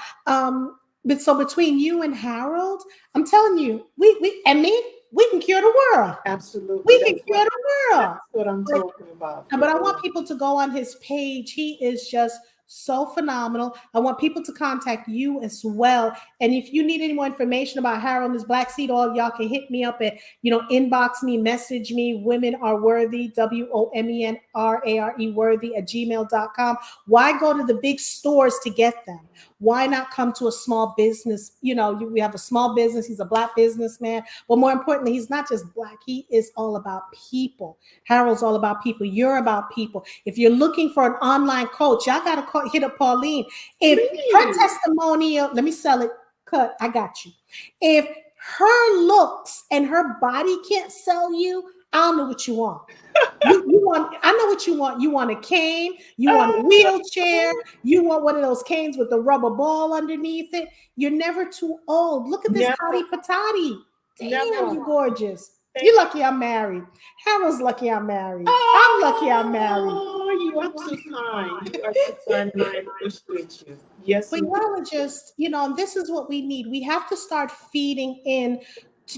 But so between you and Harold, I'm telling you, we and me, we can cure the world. Absolutely. We can cure the world. That's what I'm But talking about for but I want real. people to go on his page. He is just so phenomenal. I want people to contact you as well. And if you need any more information about Harold and his black seed oil, y'all can hit me up at, inbox me, message me, women are worthy, WOMENRARE worthy at gmail.com. Why go to the big stores to get them? Why not come to a small business? We have a small business. He's a black businessman. But more importantly, he's not just black. He is all about people. Harold's all about people. You're about people. If you're looking for an online coach, y'all got to hit up Pauline. If her Please. testimonial, let me sell it. Cut. I got you. If her looks and her body can't sell you, I don't know what you want. You want, I know what you want. You want a cane, you want a wheelchair, Oh, you want one of those canes with the rubber ball underneath it. You're never too old. Look at this never, hottie patati. Damn, never. you gorgeous. You Thank you. lucky I'm married. Harold's lucky I'm married. I'm lucky I'm married. Oh, you are too kind. You are too kind, and I appreciate you. Yes, But indeed. y'all are just, this is what we need. We have to start feeding in,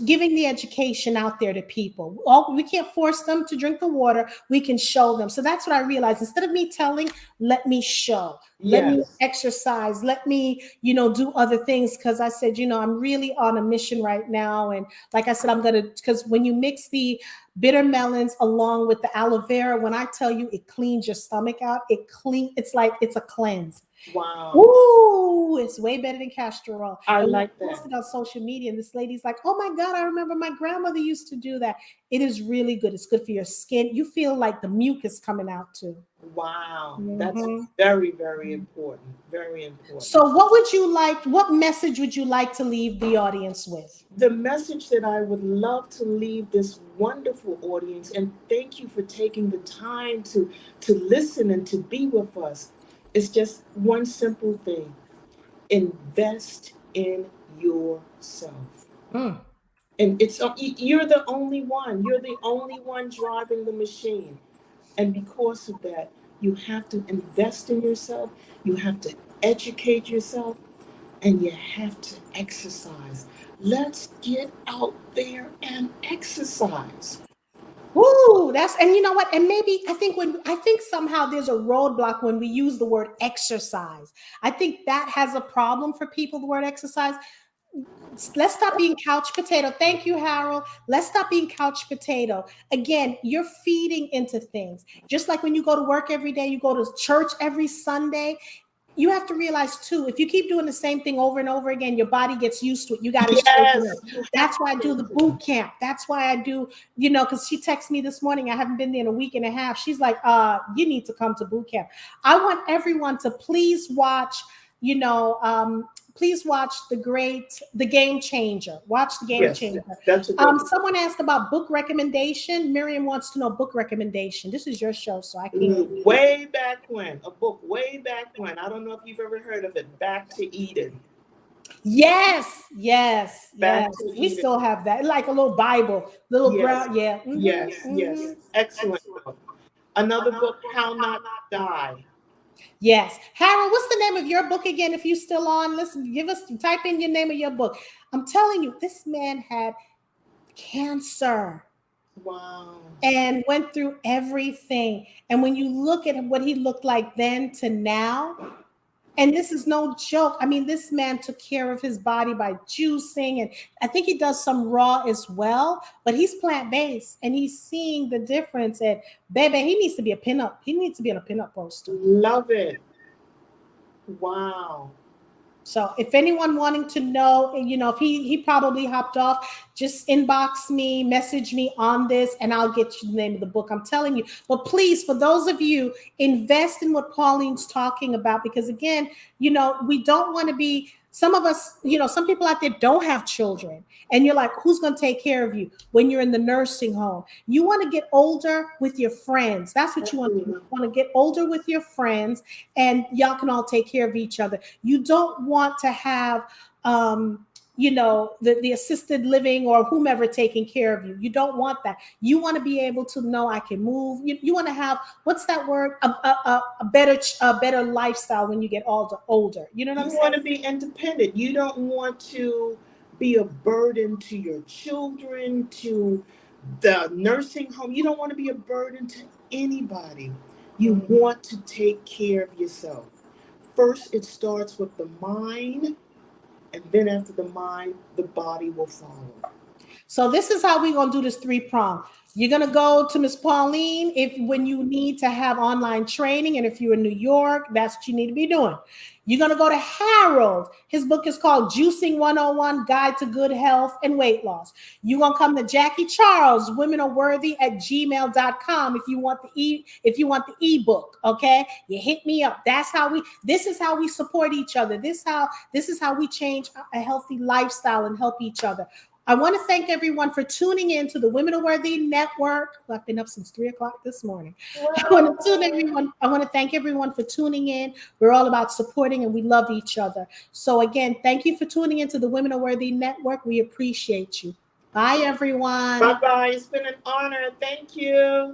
giving the education out there to people. We can't force them to drink the water. We can show them. So that's what I realized. Instead of me telling, let me show, let me Yes. exercise, let me, do other things. Cause I said, I'm really on a mission right now. And like I said, because when you mix the bitter melons along with the aloe vera, when I tell you it cleans your stomach out, it's like it's a cleanse. Wow. Ooh, it's way better than castor oil. I And when like I that. posted on social media, and this lady's like, "Oh my God, I remember my grandmother used to do that." It is really good. It's good for your skin. You feel like the mucus coming out too. Wow. That's Hmm. very, very important. Very important. So, what would you like? What message would you like to leave the audience with? The message that I would love to leave this wonderful audience, and thank you for taking the time to listen and to be with us, is just one simple thing: invest in yourself. Mm. And you're the only one. You're the only one driving the machine. And because of that, you have to invest in yourself. You have to educate yourself, and you have to exercise. Let's get out there and exercise. Ooh, that's, and you know what? And maybe I think somehow there's a roadblock when we use the word exercise. I think that has a problem for people, the word exercise. Let's stop being couch potato. Thank you, Harold. Let's stop being couch potato. Again, you're feeding into things. Just like when you go to work every day, you go to church every Sunday. You have to realize too, if you keep doing the same thing over and over again, your body gets used to it. You got to shake it up. Yes, you have That's why I to. do the boot camp. That's why I do, because she texted me this morning. I haven't been there in a week and a half. She's like, you need to come to boot camp. I want everyone to please watch, you know, please watch the Game Changer. Watch the Game Yes, Changer. that's a good Someone asked about book recommendation. Miriam wants to know book recommendation. This is your show, so I can't. one. Way back when, a book way back when. I don't know if you've ever heard of it. Back to Eden. Yes, yes, Back yes. to We Eden. still have that, like a little Bible, little Yes, brown. Yeah. yes, yes. Excellent book. Another book, How Not to Die. Yes. Harold, what's the name of your book again? If you're still on, listen, type in your name of your book. I'm telling you, this man had cancer Wow. and went through everything. And when you look at what he looked like then to now, and this is no joke. I mean, this man took care of his body by juicing, and I think he does some raw as well, but he's plant-based and he's seeing the difference. And baby, he needs to be a pinup. He needs to be on a pinup poster. Love it. Wow. So if anyone wanting to know, if he probably hopped off, just inbox me, message me on this, and I'll get you the name of the book. I'm telling you. But please, for those of you, invest in what Pauline's talking about, because again, we don't want to be. Some of us, some people out there don't have children, and you're like, who's going to take care of you when you're in the nursing home? You want to get older with your friends. That's what you want to do. You want to get older with your friends, and y'all can all take care of each other. You don't want to have the assisted living or whomever taking care of you. You don't want that. You want to be able to know I can move. You want to have, what's that word, a better lifestyle when you get older. You know what I'm You saying? want to be independent. You don't want to be a burden to your children, to the nursing home. You don't want to be a burden to anybody. You want to take care of yourself. First, it starts with the mind, and then after the mind, the body will follow. So this is how we're gonna do this 3-prong. You're gonna go to Miss Pauline if when you need to have online training, and if you're in New York, that's what you need to be doing. You're gonna go to Harold. His book is called Juicing 101: Guide to Good Health and Weight Loss. You're gonna come to Jackie Charles, Women Are Worthy at gmail.com if you want the ebook. Okay, you hit me up. This is how we support each other. This is how we change a healthy lifestyle and help each other. I want to thank everyone for tuning in to the Women Are Worthy Network. Well, I've been up since 3 o'clock this morning. I want to thank everyone for tuning in. We're all about supporting and we love each other. So again, thank you for tuning into the Women Are Worthy Network. We appreciate you. Bye, Bye everyone. bye. It's been an honor. Thank you.